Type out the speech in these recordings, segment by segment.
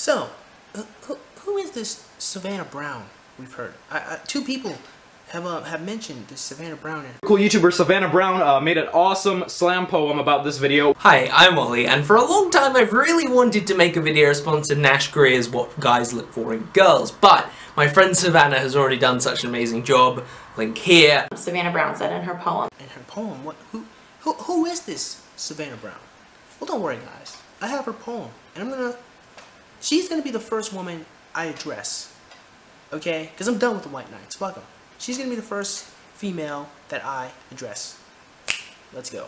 So, who is this Savannah Brown we've heard? Two people have mentioned this Savannah Brown. Cool YouTuber Savannah Brown made an awesome slam poem about this video. Hi, I'm Ollie, and for a long time I've really wanted to make a video response to Nash Grier's What Guys Look For in Girls, but my friend Savannah has already done such an amazing job. Link here. Savannah Brown said in her poem. In her poem? What? Who is this Savannah Brown? Well, don't worry, guys. I have her poem, and she's gonna be the first woman I address. Okay? Because I'm done with the white knights. Fuck them. She's gonna be the first female that I address. Let's go.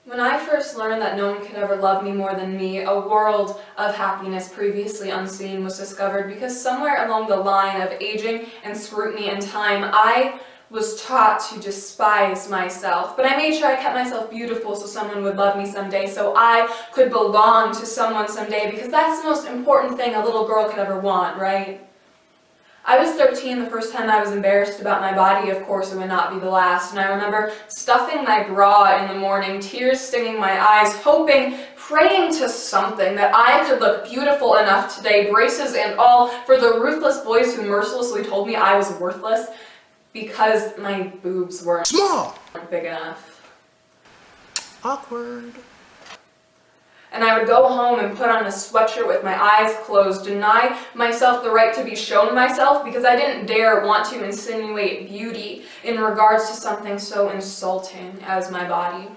When I first learned that no one could ever love me more than me, a world of happiness previously unseen was discovered, because somewhere along the line of aging and scrutiny and time, I was taught to despise myself. But I made sure I kept myself beautiful so someone would love me someday, so I could belong to someone someday, because that's the most important thing a little girl could ever want, right? I was 13 the first time I was embarrassed about my body. Of course it would not be the last, and I remember stuffing my bra in the morning, tears stinging my eyes, hoping, praying to something that I could look beautiful enough today, braces and all, for the ruthless boys who mercilessly told me I was worthless because my boobs weren't small, big enough. Awkward. And I would go home and put on a sweatshirt with my eyes closed, deny myself the right to be shown myself, because I didn't dare want to insinuate beauty in regards to something so insulting as my body.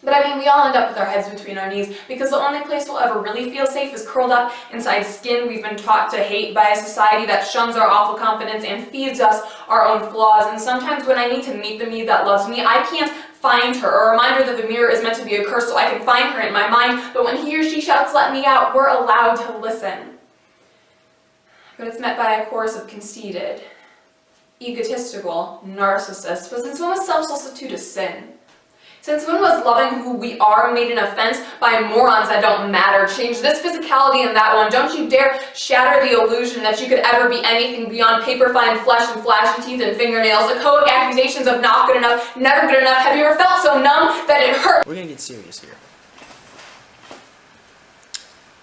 But I mean, we all end up with our heads between our knees, because the only place we'll ever really feel safe is curled up inside skin we've been taught to hate by a society that shuns our awful confidence and feeds us our own flaws. And sometimes when I need to meet the me that loves me, I can't find her, a reminder that the mirror is meant to be a curse so I can find her in my mind. But when he or she shouts, "Let me out," we're allowed to listen. But it's met by a chorus of conceited, egotistical narcissists. But since when was self-solicitude a sin? Since when was loving who we are made an offense by morons that don't matter? Change this physicality and that one. Don't you dare shatter the illusion that you could ever be anything beyond paper-fine flesh and flashy teeth and fingernails. Echoic accusations of not good enough, never good enough. Have you ever felt so numb that it hurt? We're gonna get serious here.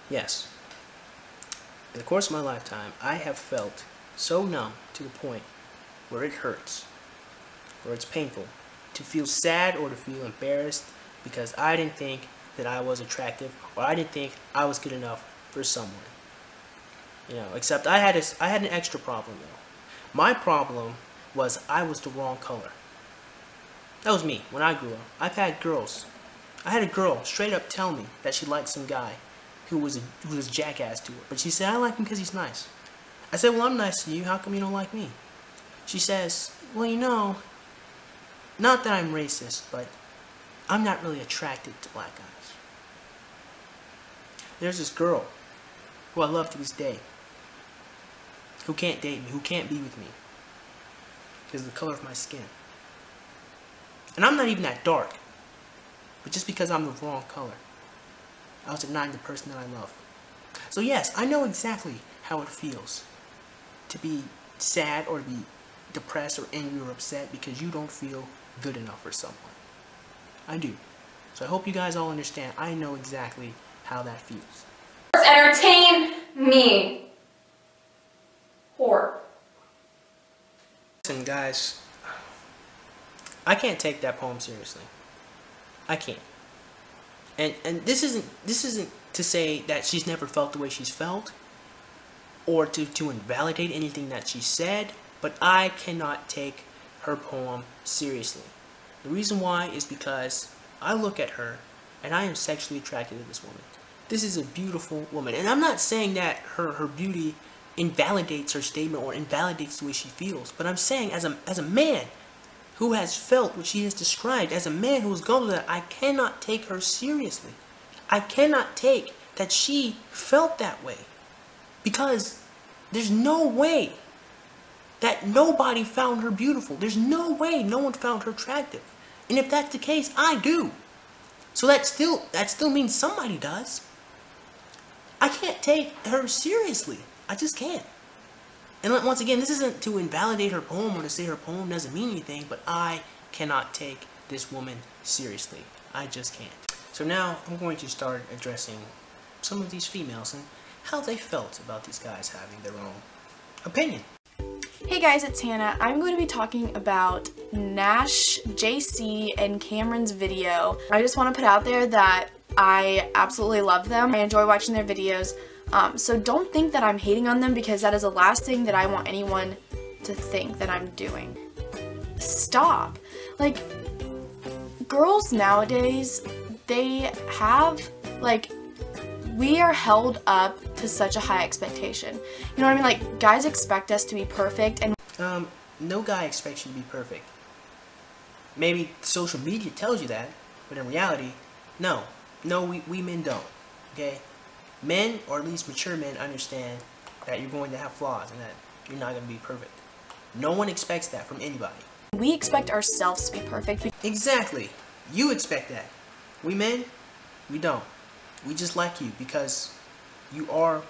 Yes. In the course of my lifetime, I have felt so numb to the point where it hurts, where it's painful, to feel sad or to feel embarrassed because I didn't think that I was attractive, or I didn't think I was good enough for someone. You know, except I had an extra problem though. My problem was I was the wrong color. That was me when I grew up. I've had girls. I had a girl straight up tell me that she liked some guy who was a jackass to her, but she said, "I like him because he's nice." I said, "Well, I'm nice to you. How come you don't like me?" She says, "Well, you know, not that I'm racist, but I'm not really attracted to black guys." There's this girl who I love to this day who can't date me, who can't be with me because of the color of my skin. And I'm not even that dark, but just because I'm the wrong color, I was denying the person that I love. So yes, I know exactly how it feels to be sad or to be depressed or angry or upset because you don't feel good enough for someone. I do. So I hope you guys all understand. I know exactly how that feels. Entertain me. Whore. Listen, guys, I can't take that poem seriously. I can't. And this isn't to say that she's never felt the way she's felt or to invalidate anything that she said, but I cannot take her poem seriously. The reason why is because I look at her and I am sexually attracted to this woman. This is a beautiful woman, and I'm not saying that her beauty invalidates her statement or invalidates the way she feels, but I'm saying as a man who has felt what she has described, as a man who has gone through that, I cannot take her seriously. I cannot take that she felt that way, because there's no way that nobody found her beautiful. There's no way no one found her attractive. And if that's the case, I do. So that still means somebody does. I can't take her seriously. I just can't. And once again, this isn't to invalidate her poem or to say her poem doesn't mean anything, but I cannot take this woman seriously. I just can't. So now I'm going to start addressing some of these females and how they felt about these guys having their own opinion. Hey guys, it's Hannah. I'm going to be talking about Nash, JC, and Cameron's video. I just want to put out there that I absolutely love them. I enjoy watching their videos. So don't think that I'm hating on them, because that is the last thing that I want anyone to think that I'm doing. Stop. Like, girls nowadays, they have, like, we are held up to such a high expectation. You know what I mean? Like, guys expect us to be perfect, and no guy expects you to be perfect. Maybe social media tells you that, but in reality, no, we men don't, okay? Men, or at least mature men, understand that you're going to have flaws and that you're not going to be perfect. No one expects that from anybody. we expect ourselves to be perfect. Exactly. You expect that. We men, we don't. We just like you because you are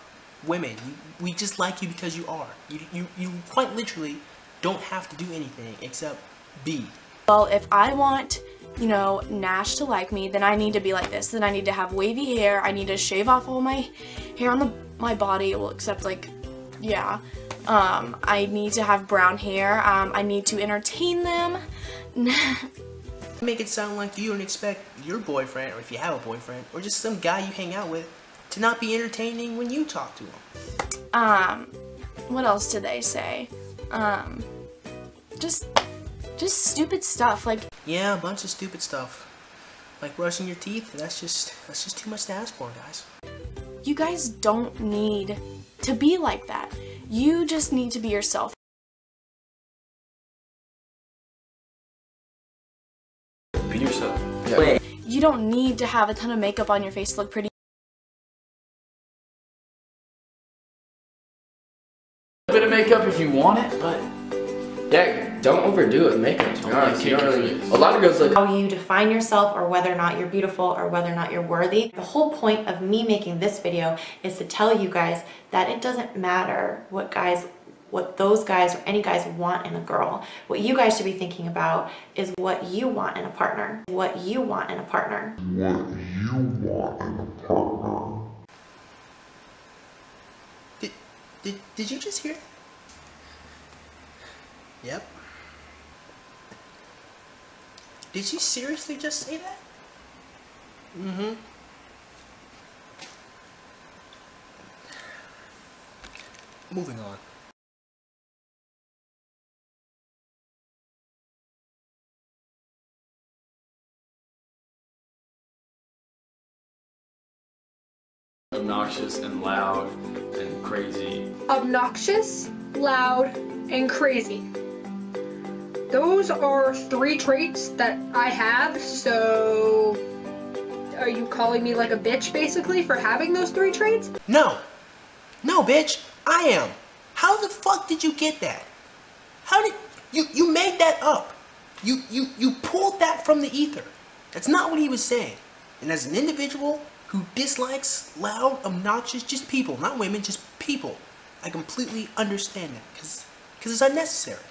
women. We just like you because you are. You quite literally don't have to do anything except be. Well, if I want, you know, Nash to like me, then I need to be like this. Then I need to have wavy hair. I need to shave off all my hair on my body. Well, except like, yeah. I need to have brown hair. I need to entertain them. Make it sound like you don't expect your boyfriend, or if you have a boyfriend, or just some guy you hang out with, to not be entertaining when you talk to him. What else did they say? Just stupid stuff, like, yeah, a bunch of stupid stuff. Like brushing your teeth, that's just too much to ask for, guys. you guys don't need to be like that. You just need to be yourself. Be yourself. Yeah. You don't need to have a ton of makeup on your face to look pretty. A bit of makeup if you want it, but yeah, don't overdo it with makeup, to be honest. You don't really, a lot of girls like how you define yourself, or whether or not you're beautiful, or whether or not you're worthy. The whole point of me making this video is to tell you guys that it doesn't matter what those guys or any guys want in a girl. What you guys should be thinking about is what you want in a partner. What you want in a partner. What you want in a partner. Did you just hear? Yep. Did she seriously just say that? Mm-hmm. Moving on. obnoxious and loud and crazy. Obnoxious, loud, and crazy. Those are 3 traits that I have, so are you calling me like a bitch basically for having those 3 traits? No, bitch, I am. How the fuck did you get that? How did you made that up? You pulled that from the ether. That's not what he was saying. And as an individual who dislikes loud, obnoxious, just people, not women, just people, I completely understand that because it's unnecessary.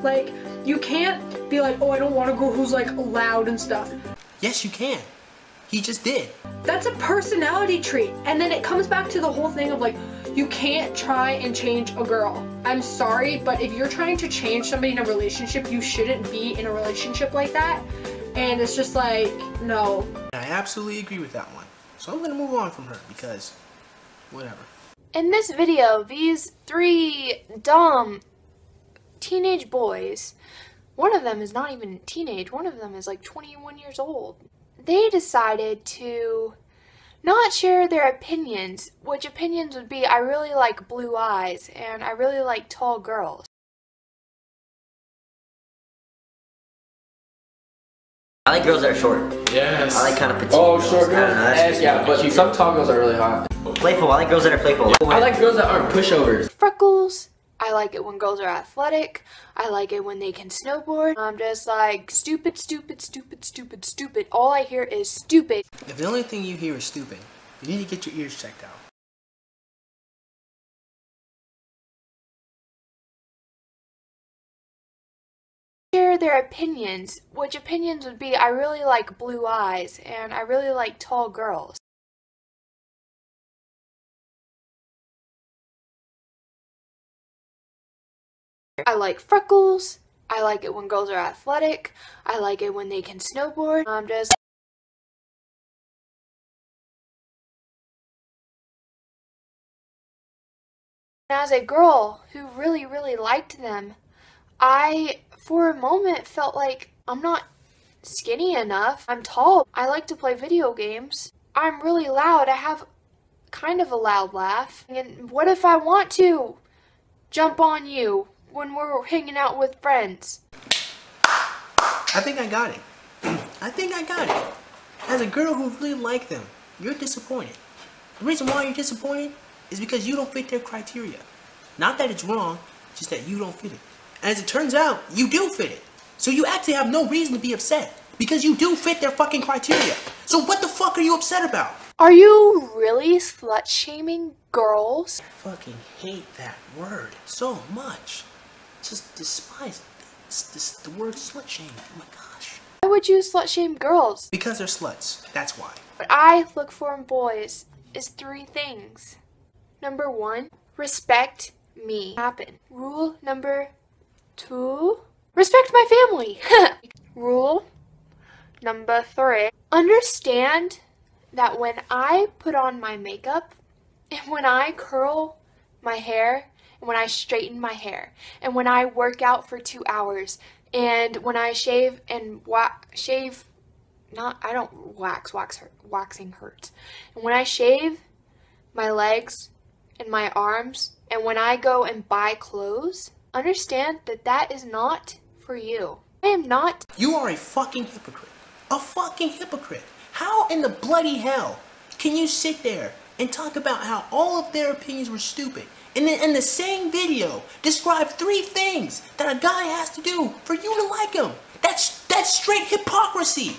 Like, you can't be like, oh, I don't want a girl who's like loud and stuff. Yes, you can. He just did. That's a personality trait. And then it comes back to the whole thing of like, you can't try and change a girl. I'm sorry, but if you're trying to change somebody in a relationship, you shouldn't be in a relationship like that. And it's just like, no. I absolutely agree with that one. So I'm gonna move on from her because, whatever. In this video, these 3 dumb teenage boys, one of them is not even teenage, one of them is like 21 years old. They decided to not share their opinions, which opinions would be, I really like blue eyes and I really like tall girls. I like girls that are short. Yes. I like kind of petite. Oh, girls. short girls? That's Yeah, but some tall girls are really hot. Playful. I like girls that are playful. I like girls that aren't pushovers. Freckles. I like it when girls are athletic. I like it when they can snowboard. I'm just like, stupid, stupid, stupid, stupid, stupid. All I hear is stupid. If the only thing you hear is stupid, you need to get your ears checked out. share their opinions, which opinions would be I really like blue eyes and I really like tall girls. I like freckles. I like it when girls are athletic. I like it when they can snowboard. As a girl who really liked them, I, for a moment, felt like I'm not skinny enough. I'm tall. I like to play video games. I'm really loud. I have kind of a loud laugh. And what if I want to jump on you when we're hanging out with friends? I think I got it. I think I got it. As a girl who really liked them, you're disappointed. The reason why you're disappointed is because you don't fit their criteria. Not that it's wrong, just that you don't fit it. And as it turns out, you do fit it. So you actually have no reason to be upset, because you do fit their fucking criteria. So what the fuck are you upset about? Are you really slut-shaming girls? I fucking hate that word so much. Just despise the word slut shame. Oh my gosh. Why would you slut-shame girls? Because they're sluts. That's why. What I look for in boys is 3 things. Number 1, respect me. Happen. Rule number 2, respect my family. Rule number 3, understand that when I put on my makeup, and when I curl my hair, and when I straighten my hair, and when I work out for 2 hours, and when I shave and waxing hurts. And when I shave my legs and my arms, and when I go and buy clothes, understand that that is not for you. I am not. You are a fucking hypocrite. A fucking hypocrite. How in the bloody hell can you sit there and talk about how all of their opinions were stupid, and then in the same video describe 3 things that a guy has to do for you to like him? That's straight hypocrisy.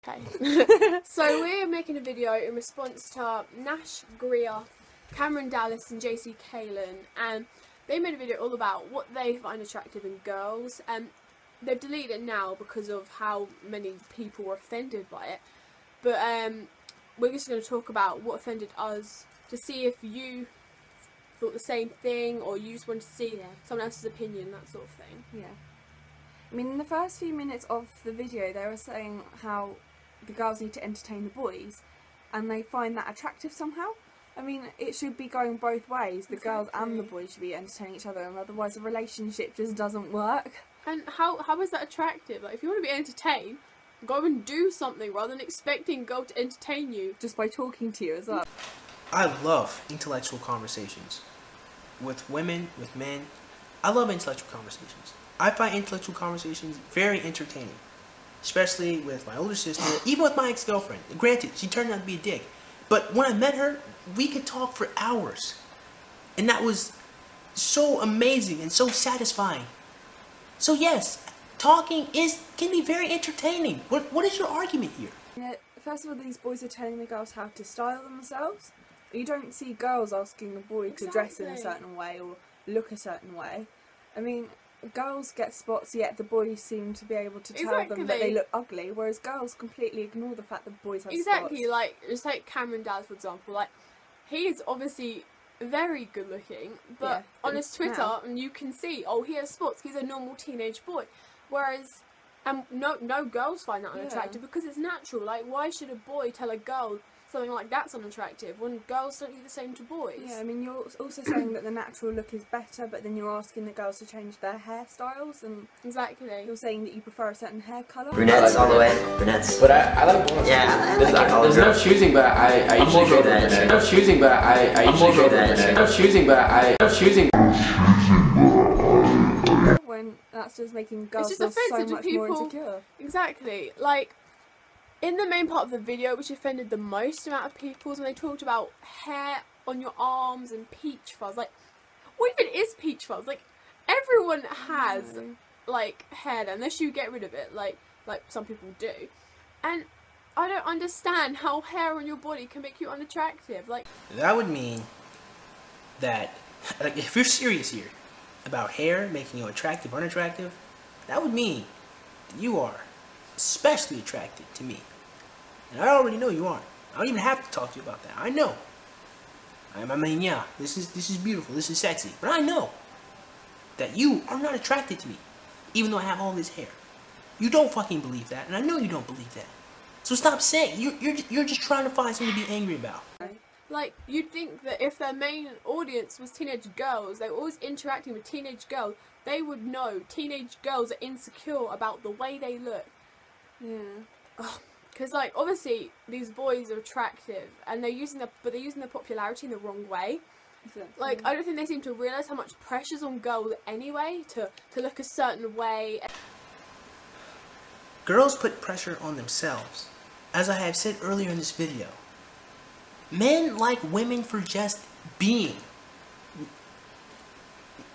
Okay. So we're making a video in response to Nash Grier, Cameron Dallas and JC Kalen, and they made a video all about what they find attractive in girls, and they've deleted it now because of how many people were offended by it. But we're just going to talk about what offended us, to see if you thought the same thing or you just wanted to see someone else's opinion, that sort of thing. Yeah. I mean, in the first few minutes of the video they were saying how the girls need to entertain the boys and they find that attractive somehow. I mean, it should be going both ways. The girls and the boys should be entertaining each other, and otherwise the relationship just doesn't work. And how is that attractive? Like, if you want to be entertained, go and do something rather than expecting girl to entertain you. Just by talking to you as well. I love intellectual conversations. With women, with men. I love intellectual conversations. I find intellectual conversations very entertaining. Especially with my older sister, even with my ex-girlfriend. Granted, she turned out to be a dick. But when I met her, we could talk for hours. And that was so amazing and so satisfying. So yes, talking can be very entertaining. What is your argument here? First of all, these boys are telling the girls how to style themselves. You don't see girls asking a boy to dress in a certain way or look a certain way. I mean, girls get spots, yet the boys seem to be able to tell them that they look ugly, whereas girls completely ignore the fact that boys have spots. Exactly, like, just like Cameron Dallas, for example. Like, he is obviously very good looking, but on his Twitter, and you can see, oh, he has spots, he's a normal teenage boy. Whereas, no girls find that unattractive because it's natural. Like, why should a boy tell a girl something like that's unattractive when girls don't do the same to boys? Yeah, I mean, you're also saying that the natural look is better, but then you're asking the girls to change their hairstyles, and exactly, you're saying that you prefer a certain hair colour. Brunettes all the way, brunettes. But I like blondes. Yeah, there's no choosing, but I usually go for brunette. No choosing, but I usually go for brunette. No choosing, but I choosing. When that's just making girls it's just feel so offensive much to people. more insecure. Exactly, like, in the main part of the video, which offended the most amount of people, is when they talked about hair on your arms and peach fuzz. Like, what even is peach fuzz? Like, everyone has, like, hair, unless you get rid of it, like some people do. And I don't understand how hair on your body can make you unattractive. Like, that would mean that, like, if you're serious here about hair making you attractive or unattractive, that would mean that you are especially attracted to me. And I already know you aren't. I don't even have to talk to you about that. I know. I mean, yeah, this is beautiful, this is sexy, but I know that you are not attracted to me, even though I have all this hair. You don't fucking believe that, and I know you don't believe that. So stop saying, you're just trying to find something to be angry about. Like, you'd think that if their main audience was teenage girls, they were always interacting with teenage girls, they would know teenage girls are insecure about the way they look. Yeah. Because, like, obviously, these boys are attractive, and they're using their popularity in the wrong way. Exactly. Like, I don't think they seem to realise how much pressure's on girls anyway to look a certain way. Girls put pressure on themselves. As I have said earlier in this video, men like women for just being.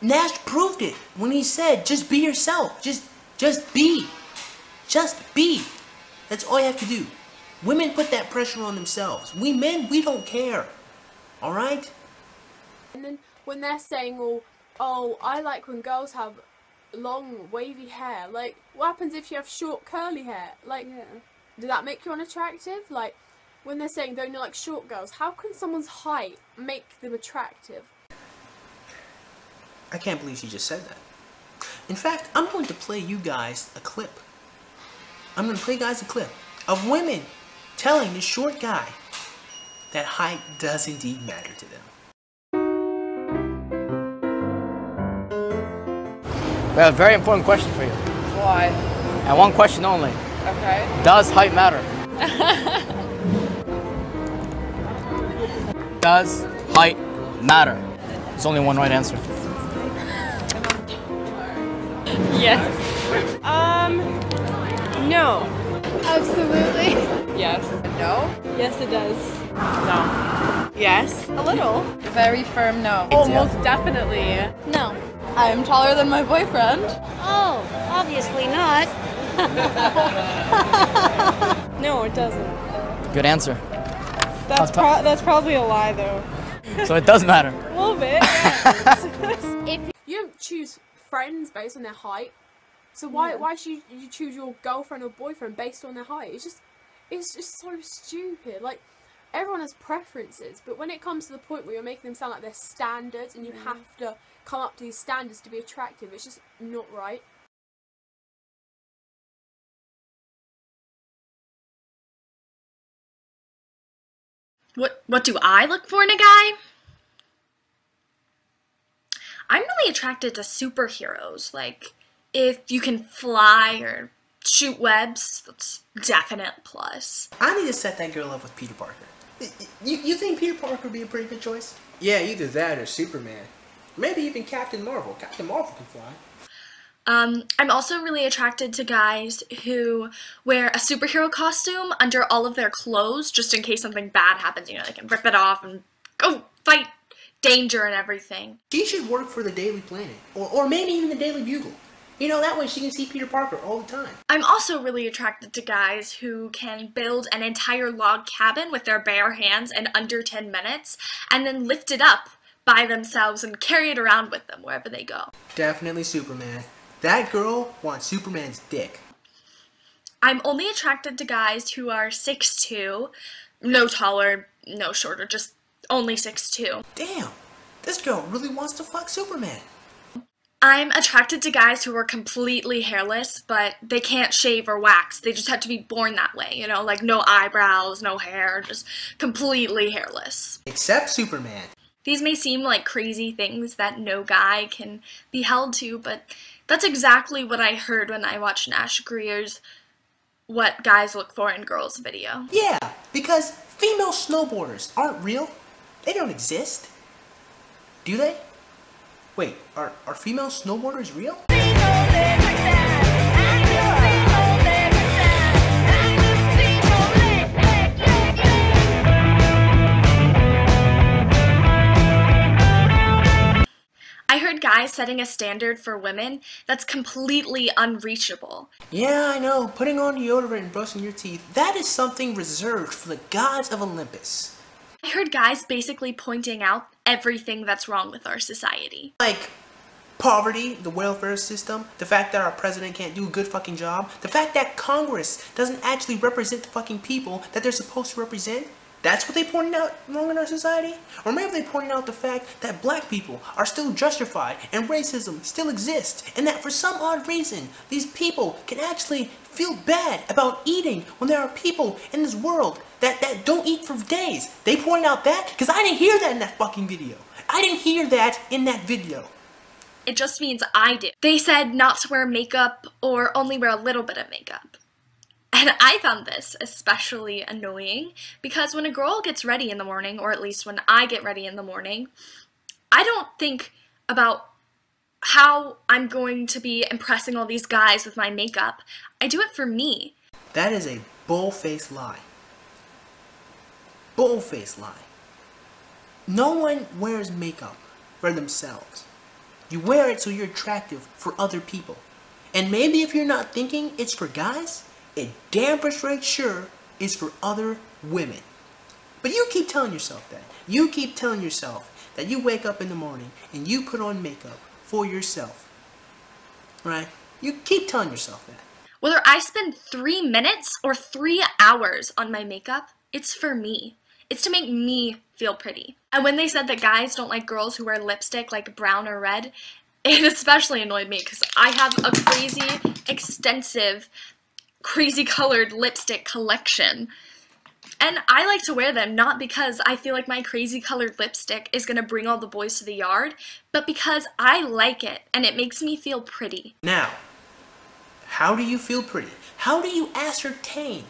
Nash proved it when he said, just be yourself. Just be. Just be. That's all you have to do. Women put that pressure on themselves. We men, we don't care. Alright? And then when they're saying, oh, I like when girls have long, wavy hair. Like, what happens if you have short, curly hair? Like, does that make you unattractive? Like, when they're saying they only like short girls, how can someone's height make them attractive? I can't believe she just said that. In fact, I'm going to play you guys a clip. I'm going to play you guys a clip of women telling this short guy that height does indeed matter to them. We have a very important question for you. Why? And one question only. Okay. Does height matter? Does height matter? There's only one right answer. Yes. No. Absolutely. Yes. No? Yes, it does. No. Yes. A little. Very firm no. Oh, most definitely. No. I'm taller than my boyfriend. Oh, obviously not. No, it doesn't. Good answer. That's probably a lie, though. So it does matter. A little bit. If you don't choose friends based on their height, so why should you choose your girlfriend or boyfriend based on their height? It's just so stupid. Like, everyone has preferences, but when it comes to the point where you're making them sound like they're standards and you have to come up to these standards to be attractive, it's just not right. What do I look for in a guy? I'm really attracted to superheroes. Like, if you can fly or shoot webs, that's definite plus. I need to set that girl up with Peter Parker. You think Peter Parker would be a pretty good choice? Yeah, either that or Superman. Maybe even Captain Marvel. Captain Marvel can fly. I'm also really attracted to guys who wear a superhero costume under all of their clothes just in case something bad happens. You know, they can rip it off and go fight danger and everything. She should work for the Daily Planet. Or maybe even the Daily Bugle. You know, that way she can see Peter Parker all the time. I'm also really attracted to guys who can build an entire log cabin with their bare hands in under 10 minutes and then lift it up by themselves and carry it around with them wherever they go. Definitely Superman. That girl wants Superman's dick. I'm only attracted to guys who are 6'2", no taller, no shorter, just only 6'2". Damn, this girl really wants to fuck Superman. I'm attracted to guys who are completely hairless, but they can't shave or wax. They just have to be born that way, you know, like no eyebrows, no hair, just completely hairless. Except Superman. These may seem like crazy things that no guy can be held to, but that's exactly what I heard when I watched Nash Grier's What Guys Look For in Girls video. Yeah, because female snowboarders aren't real. They don't exist. Do they? Wait, are female snowboarders real? I heard guys guys setting a standard for women that's completely unreachable. Yeah, I know. Putting on deodorant and brushing your teeth, that is something reserved for the gods of Olympus. I heard guys basically pointing out everything that's wrong with our society. Like poverty, the welfare system, the fact that our president can't do a good fucking job, the fact that Congress doesn't actually represent the fucking people that they're supposed to represent. That's what they pointed out wrong in our society? Or maybe they pointed out the fact that black people are still justified and racism still exists, and that for some odd reason, these people can actually feel bad about eating when there are people in this world that don't eat for days. They pointed out that? Because I didn't hear that in that fucking video. I didn't hear that in that video. It just means I do. They said not to wear makeup or only wear a little bit of makeup. And I found this especially annoying because when a girl gets ready in the morning, or at least when I get ready in the morning, I don't think about how I'm going to be impressing all these guys with my makeup. I do it for me. That is a bull-faced lie. Bull-faced lie. No one wears makeup for themselves. You wear it so you're attractive for other people. And maybe if you're not thinking it's for guys, it damn for straight sure is for other women. But you keep telling yourself that. You keep telling yourself that you wake up in the morning and you put on makeup for yourself. Right? You keep telling yourself that. Whether I spend 3 minutes or 3 hours on my makeup, it's for me. It's to make me feel pretty. And when they said that guys don't like girls who wear lipstick like brown or red, it especially annoyed me because I have a crazy, extensive, crazy colored lipstick collection. And I like to wear them not because I feel like my crazy colored lipstick is going to bring all the boys to the yard, but because I like it and it makes me feel pretty. Now, how do you feel pretty? How do you ascertain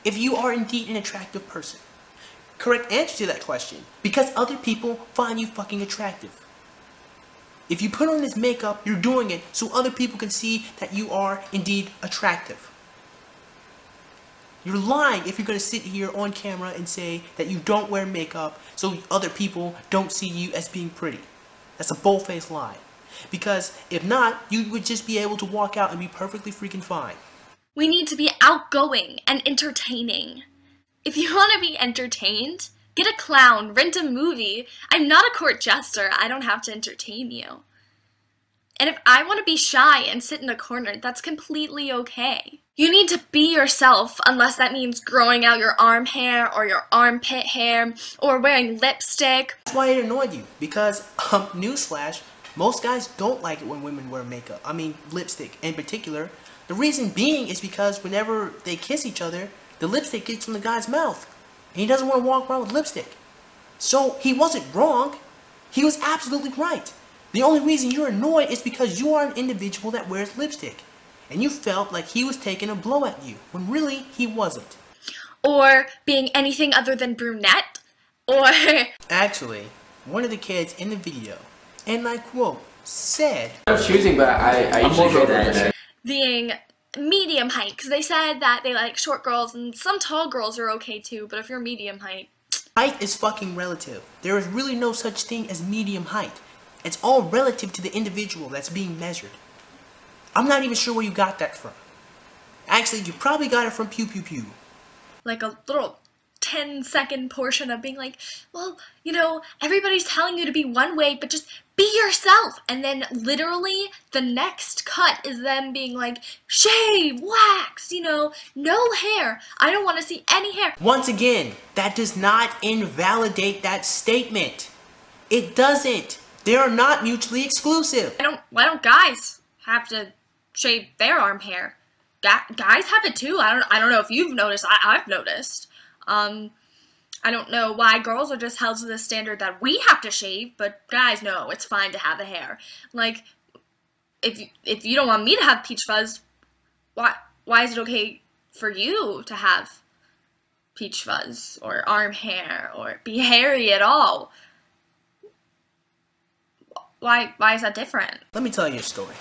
if you are indeed an attractive person? Correct answer to that question. Because other people find you fucking attractive. If you put on this makeup, you're doing it so other people can see that you are indeed attractive. You're lying if you're going to sit here on camera and say that you don't wear makeup so other people don't see you as being pretty. That's a bull-faced lie. Because if not, you would just be able to walk out and be perfectly freaking fine. We need to be outgoing and entertaining. If you want to be entertained, get a clown, rent a movie. I'm not a court jester. I don't have to entertain you. And if I want to be shy and sit in a corner, that's completely okay. You need to be yourself, unless that means growing out your arm hair or your armpit hair or wearing lipstick. That's why it annoyed you. Because, newsflash, most guys don't like it when women wear makeup. I mean, lipstick in particular. The reason being is because whenever they kiss each other, the lipstick gets in the guy's mouth. And he doesn't want to walk around with lipstick. So he wasn't wrong. He was absolutely right. The only reason you're annoyed is because you are an individual that wears lipstick. And you felt like he was taking a blow at you, when really he wasn't. Or being anything other than brunette. Or... Actually, one of the kids in the video, and I quote, said... I was choosing, but I usually go that. Being medium height, because they said that they like short girls, and some tall girls are okay too, but if you're medium height... Height is fucking relative. There is really no such thing as medium height. It's all relative to the individual that's being measured. I'm not even sure where you got that from. Actually, you probably got it from Pew Pew Pew. Like a little 10-second portion of being like, well, you know, everybody's telling you to be one way, but just be yourself. And then literally the next cut is them being like, shave, wax, you know, no hair. I don't want to see any hair. Once again, that does not invalidate that statement. It doesn't. They are not mutually exclusive. Why don't guys have to shave their arm hair? Guys have it too. I don't know if you've noticed. I've noticed. I don't know why girls are just held to the standard that we have to shave, but guys, no, it's fine to have a hair. Like, if you don't want me to have peach fuzz, why is it okay for you to have peach fuzz or arm hair or be hairy at all? Why is that different? Let me tell you a story.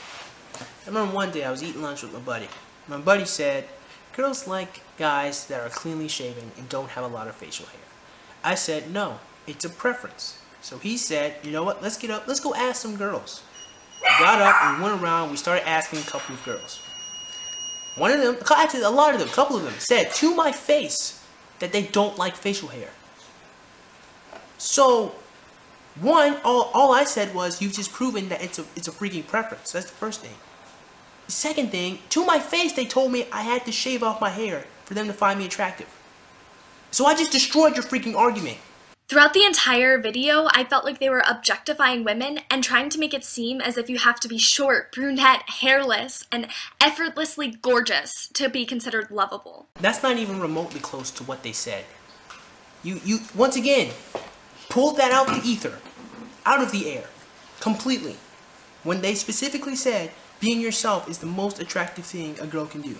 I remember one day I was eating lunch with my buddy. My buddy said, girls like guys that are cleanly shaven and don't have a lot of facial hair. I said, no, it's a preference. So he said, you know what, let's get up, let's go ask some girls. got up and went around. We started asking a couple of girls. One of them, actually a lot of them, a couple of them said to my face that they don't like facial hair. So, one, all I said was, you've just proven that it's a freaking preference. That's the first thing. The second thing, to my face, they told me I had to shave off my hair for them to find me attractive. So I just destroyed your freaking argument. Throughout the entire video, I felt like they were objectifying women and trying to make it seem as if you have to be short, brunette, hairless, and effortlessly gorgeous to be considered lovable. That's not even remotely close to what they said. You once again, pulled that out the ether, out of the air, completely, when they specifically said being yourself is the most attractive thing a girl can do.